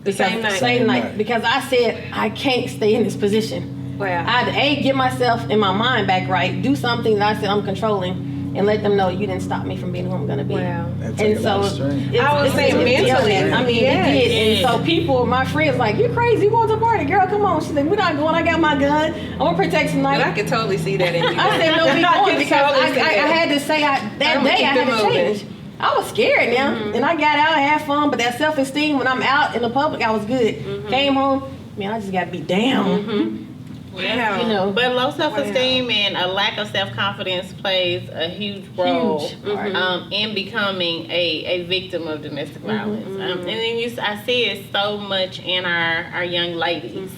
The same night. Same night. night. Because I said, I can't stay in this position. Wow. I had to, get myself in my mind back right, do something that I said I'm controlling, and let them know you didn't stop me from being who I'm going to be. Wow. That take And a lot so of strength. I would say mentally, I mean, yes. it did. And so people, my friends, like, you crazy? You going to the party, girl? Come on. She's like, we're not going. I got my gun. I'm gonna protect tonight. But I could totally see that in you. I said no, we I going can because totally see I that. had to say that I'ma day I keep had it to moving. change. I was scared now, and I got out, I had fun, but that self-esteem when I'm out in the public, I was good. Came home, man, I just got beat down. Wow. But low self-esteem and a lack of self-confidence plays a huge role in becoming a victim of domestic violence. And then I see it so much in our young ladies.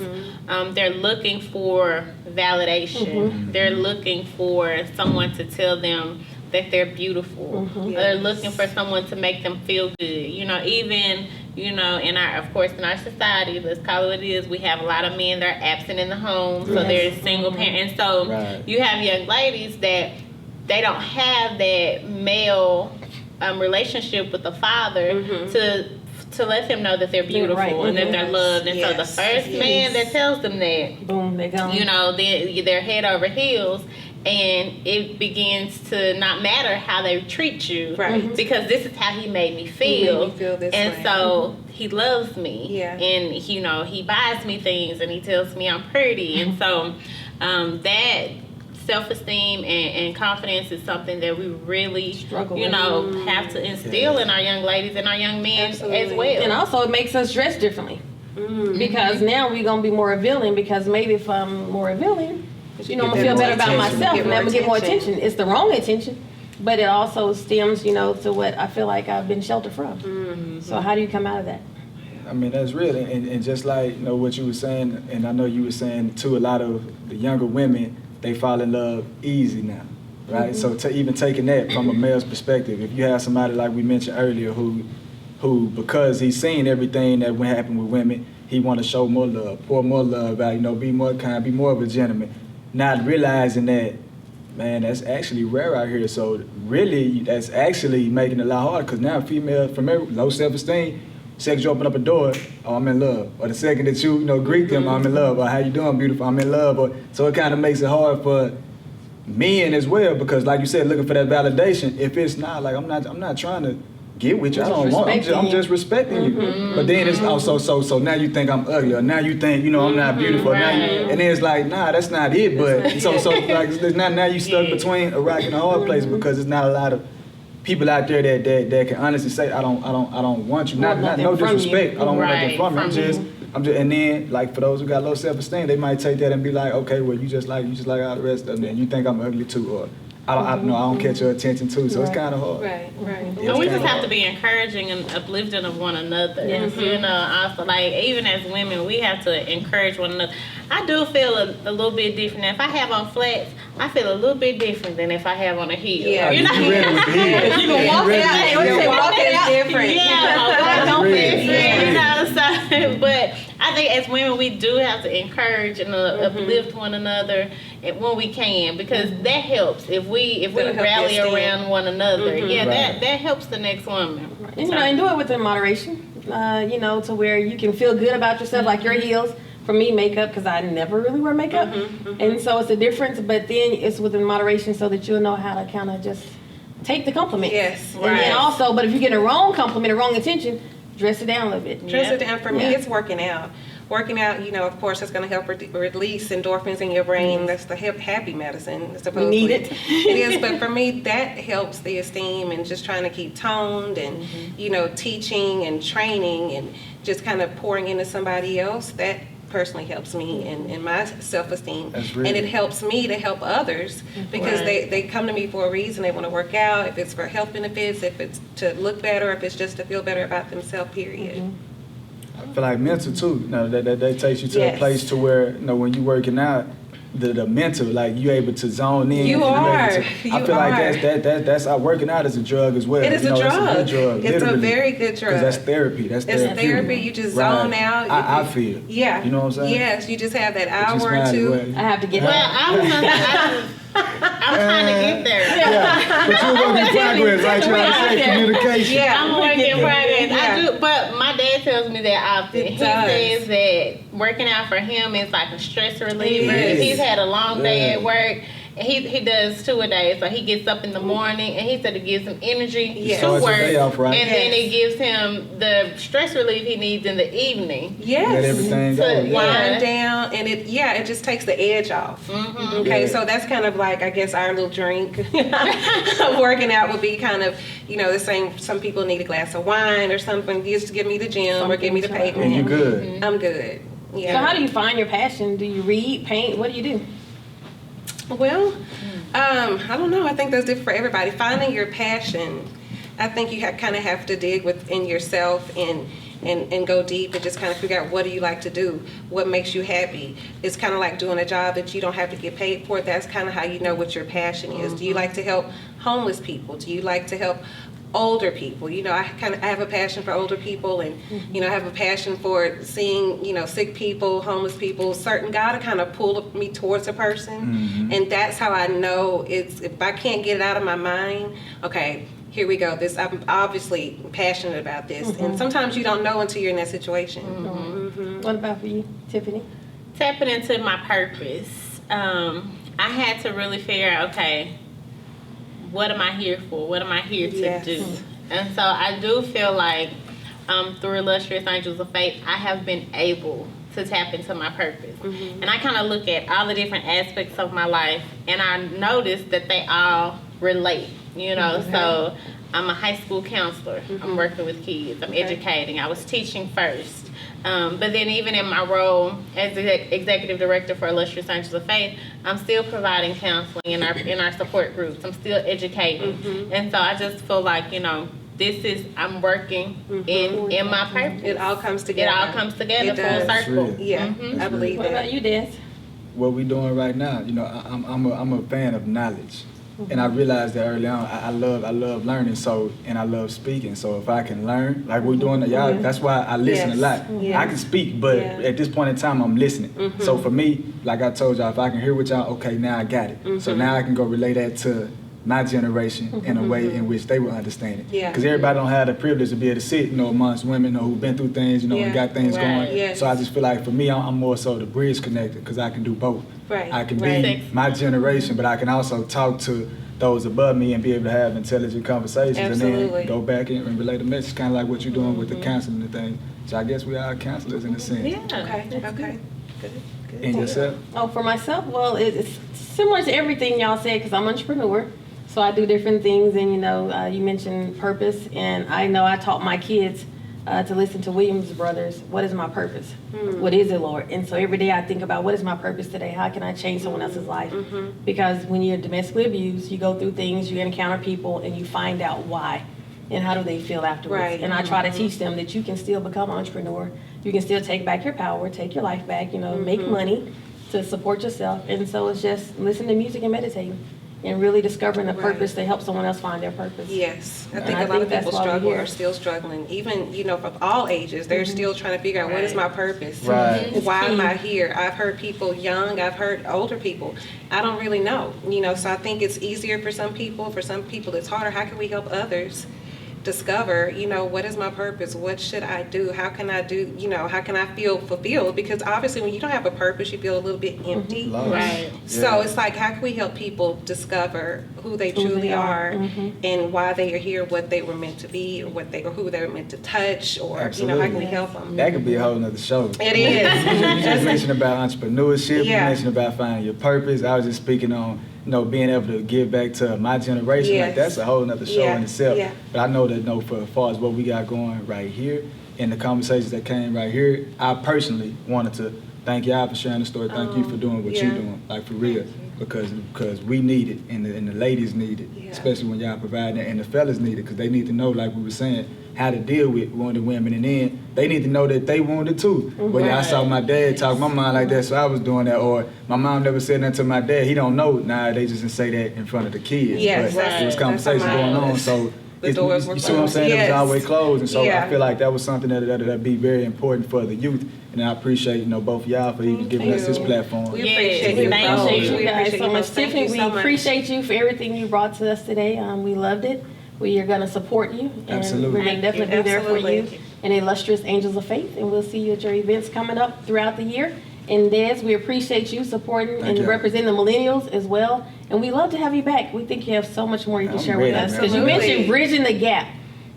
they're looking for validation. They're looking for someone to tell them that they're beautiful. They're looking for someone to make them feel good. Even in our society, let's call it what it is, we have a lot of men that are absent in the home, so they're single parents. And so you have young ladies that they don't have that male relationship with the father to let them know that they're beautiful and that they're loved. And so the first man that tells them that, boom, they gone. they're head over heels. And it begins to not matter how they treat you, because this is how he made me feel. So he loves me, and he buys me things, and he tells me I'm pretty, and so that self-esteem and confidence is something that we really struggle have to instill in our young ladies and our young men as well. And also it makes us dress differently, because now we're gonna be more revealing. Because maybe if I'm more revealing, I'm gonna feel better about myself, and I'm gonna get more attention. It's the wrong attention, but it also stems, to what I feel like I've been sheltered from. So how do you come out of that? I mean, that's real, and just like what you were saying, and I know you were saying too, a lot of the younger women, they fall in love easy now, right? So even taking that from a male's perspective, if you have somebody like we mentioned earlier who because he's seen everything that happened with women, he want to show more love, pour more love out, be more kind, be more of a gentleman. Not realizing that, man, that's actually rare out here. So really, that's actually making it a lot harder, because now female, from low self-esteem, second you open up a door, oh, I'm in love. Or the second that you greet them, I'm in love. Or how you doing, beautiful, I'm in love. Or so it kind of makes it hard for men as well, because like you said, looking for that validation. If it's not, like I'm not trying to get with you. I don't want. I'm just respecting you. But then it's also so now you think I'm ugly, or now you think I'm not beautiful. Now and then it's like, nah, that's not it. But so like it's not, now you stuck between a rock and a hard place, because there's not a lot of people out there that can honestly say I don't want you. Not no disrespect. I don't want nothing from you. I'm just and then like for those who got low self-esteem, they might take that and be like, okay, well you just like all the rest of them, and you think I'm ugly too, or I don't catch your attention too, so it's kind of hard. So we just have to be encouraging and uplifting of one another. Also, like even as women, we have to encourage one another. I do feel a little bit different. If I have on flats, I feel a little bit different than if I have on a heel. You can walk it out different. So, but I think as women, we do have to encourage and uplift one another when we can, because that helps. If we rally around one another, that helps the next woman. And do it within moderation, to where you can feel good about yourself, like your heels. For me, makeup, because I never really wear makeup, and so it's a difference. But then it's within moderation, so that you'll know how to kind of just take the compliment. Yes, and then also, but if you get a wrong compliment, a wrong attention, dress it down a little bit. Dress it down. For me, it's working out. Working out, of course, it's going to help release endorphins in your brain. That's the happy medicine, supposedly. We need it. It is, but for me, that helps the esteem, and just trying to keep toned, and teaching and training, and just kind of pouring into somebody else. That personally helps me in my self-esteem, and it helps me to help others, because they come to me for a reason. They want to work out, if it's for health benefits, if it's to look better, if it's just to feel better about themselves, period. I feel like mental too, that takes you to a place to where when you working out, the mental, like you able to zone in. I feel like that's working out is a drug as well. It is a drug. It's a good drug. It's a very good drug. Because that's therapy. It's therapy. You just zone out. I feel. Yeah. You know what I'm saying? Yes. You just have that hour or two. I have to get I'm trying to get there. Yeah. But you're working in progress, right? You're trying to say communication. Yeah, I'm working in progress. I do, but my dad tells me that often. He says that working out for him is like a stress reliever. If he's had a long day at work, he does 2 a day. So he gets up in the morning, and he said it gives him energy to work, and then it gives him the stress relief he needs in the evening. Let everything go. Wind down, and it just takes the edge off. Okay, so that's kind of like, I guess, our little drink of working out would be kind of, the same. Some people need a glass of wine or something just to get me to the gym or get me to pavement. And you good. I'm good. Yeah. So how do you find your passion? Do you read, paint? What do you do? Well, I don't know. I think that's different for everybody. Finding your passion, I think you kind of have to dig within yourself and and go deep and just kind of figure out what do you like to do, what makes you happy. It's kind of like doing a job that you don't have to get paid for. That's kind of how you know what your passion is. Do you like to help homeless people? Do you like to help older people? You know, I have a passion for older people, and you know, I have a passion for seeing, you know, sick people, homeless people. Certain God to kind of pull me towards a person, and that's how I know it's. If I can't get it out of my mind, okay, here we go. I'm obviously passionate about this, and sometimes you don't know until you're in that situation. What about for you, Tiffany? Tapping into my purpose. I had to really figure out, okay, what am I here for? What am I here to do? And so I do feel like through Illustrious Angels of Faith, I have been able to tap into my purpose. And I kind of look at all the different aspects of my life, and I notice that they all relate, you know. So I'm a high school counselor. I'm working with kids. I'm educating. I was teaching first. But then even in my role as the executive director for Illustrious Angels of Faith, I'm still providing counseling in our support groups. I'm still educating. And so I just feel like, you know, I'm working in my purpose. It all comes together. It all comes together full circle. Yeah, I believe What about you, Des? What we doing right now, you know, I'm a fan of knowledge. And I realized that early on, I love learning, so, and I love speaking. So if I can learn, like we're doing, y'all, that's why I listen a lot. I can speak, but at this point in time, I'm listening. So for me, like I told y'all, if I can hear what y'all, okay, now I got it. So now I can go relay that to my generation in a way in which they will understand it. Because everybody don't have the privilege to be able to sit, you know, amongst women, you know, who've been through things, you know, and got things going. So I just feel like for me, I'm more so the bridge connector, because I can do both. I can be my generation, but I can also talk to those above me and be able to have intelligent conversations and then go back and relay the message, kind of like what you're doing with the counseling and things. So I guess we are counselors in a sense. Okay. Good. And yourself? Oh, for myself, well, it's similar to everything y'all said, because I'm an entrepreneur. So I do different things, and you know, you mentioned purpose, and I know I taught my kids to listen to Williams Brothers. What is my purpose? What is it, Lord? And so every day I think about, what is my purpose today? How can I change someone else's life? Because when you're domestically abused, you go through things, you encounter people, and you find out why and how do they feel afterwards. And I try to teach them that you can still become an entrepreneur. You can still take back your power, take your life back, you know, make money to support yourself. And so it's just listening to music and meditating, and really discovering a purpose to help someone else find their purpose. Yes, I think a lot of people are still struggling. Even, you know, from all ages, they're still trying to figure out what is my purpose? Why am I here? I've heard people young, I've heard older people. I don't really know, you know, so I think it's easier for some people it's harder. How can we help others discover, you know, what is my purpose? What should I do? How can I do, you know, how can I feel fulfilled? Because obviously when you don't have a purpose, you feel a little bit empty. So it's like, how can we help people discover who they truly are and why they are here, what they were meant to be, or who they were meant to touch, or you know, how can we help them? That could be a whole nother show. It is. You just mentioned about entrepreneurship. You mentioned about finding your purpose. I was just speaking on, you know, being able to give back to my generation. Like, that's a whole nother show in itself. But I know that, you know, for as far as what we got going right here and the conversations that came right here, I personally wanted to thank y'all for sharing the story. Thank you for doing what you're doing, like for real. Because we need it, and the ladies need it, especially when y'all providing it, and the fellas need it, because they need to know, like we were saying, how to deal with wounded women, and then they need to know that they wounded too. But I saw my dad talk my mom like that, so I was doing that. Or my mom never said that to my dad. He don't know. Nah, they just didn't say that in front of the kids. But there was conversation going on, so you see what I'm saying? It was always closed, and so I feel like that was something that'd be very important for the youth. And I appreciate, you know, both of y'all for even giving us this platform. We appreciate you. Thank you guys so much. Tiffany, we appreciate you for everything you brought to us today. We loved it. We are going to support you, and we're going to definitely be there for you and Illustrious Angels of Faith, and we'll see you at your events coming up throughout the year. And Des, we appreciate you supporting and representing the millennials as well, and we love to have you back. We think you have so much more you can share with us, because you mentioned bridging the gap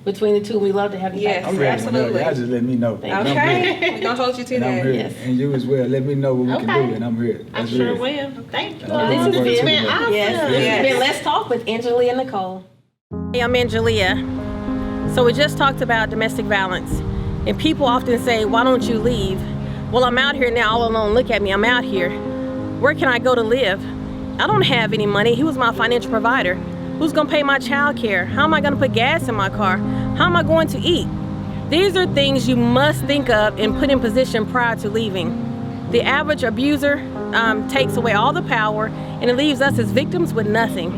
between the two, and we love to have you back. I'm ready. Absolutely. Y'all just let me know. Okay, we're going to hold you to that. I'm here. And you as well. Let me know what we can do, and I'm here. I sure will. Thank you. This has been awesome. This has been Let's Talk with Angelia and Nicole. Hey, I'm Angelia. So we just talked about domestic violence, and people often say, why don't you leave? Well, I'm out here now all alone. Look at me, I'm out here. Where can I go to live? I don't have any money. He was my financial provider. Who's gonna pay my child care? How am I gonna put gas in my car? How am I going to eat? These are things you must think of and put in position prior to leaving. The average abuser takes away all the power and it leaves us as victims with nothing.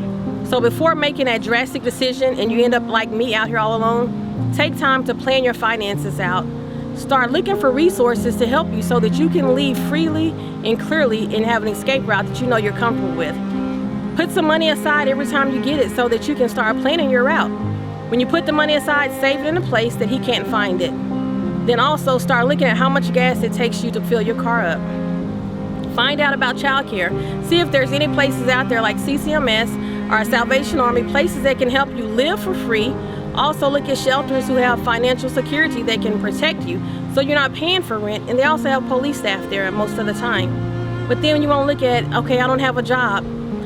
So before making that drastic decision and you end up like me out here all alone, take time to plan your finances out. Start looking for resources to help you so that you can leave freely and clearly and have an escape route that you know you're comfortable with. Put some money aside every time you get it so that you can start planning your route. When you put the money aside, save it in a place that he can't find it. Then also start looking at how much gas it takes you to fill your car up. Find out about childcare. See if there's any places out there like CCMS or Salvation Army, places that can help you live for free. Also look at shelters who have financial security that can protect you so you're not paying for rent, and they also have police staff there most of the time. But then you won't look at, okay, I don't have a job.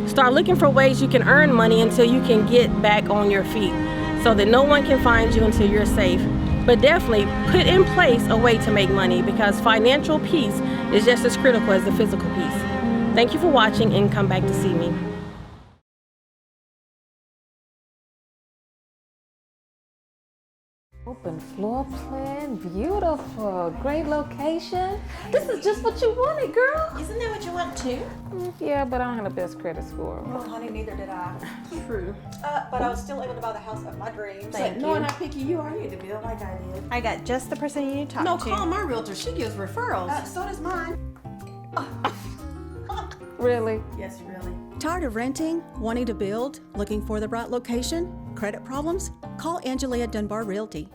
Start looking for ways you can earn money until you can get back on your feet so that no one can find you until you're safe. But definitely put in place a way to make money because financial peace is just as critical as the physical peace. Thank you for watching and come back to see me. Open floor plan, beautiful, great location. This is just what you wanted, girl. Isn't that what you want too? Yeah, but I don't have the best credit score. Well, honey, neither did I. True. But I was still able to buy the house of my dreams. Knowing how picky you are, you had to build like I did. I got just the person you need to talk No, to. call my realtor. She gives referrals. So does mine. Really? Yes, really. Tired of renting? Wanting to build? Looking for the right location? Credit problems? Call Angelia Dunbar Realty.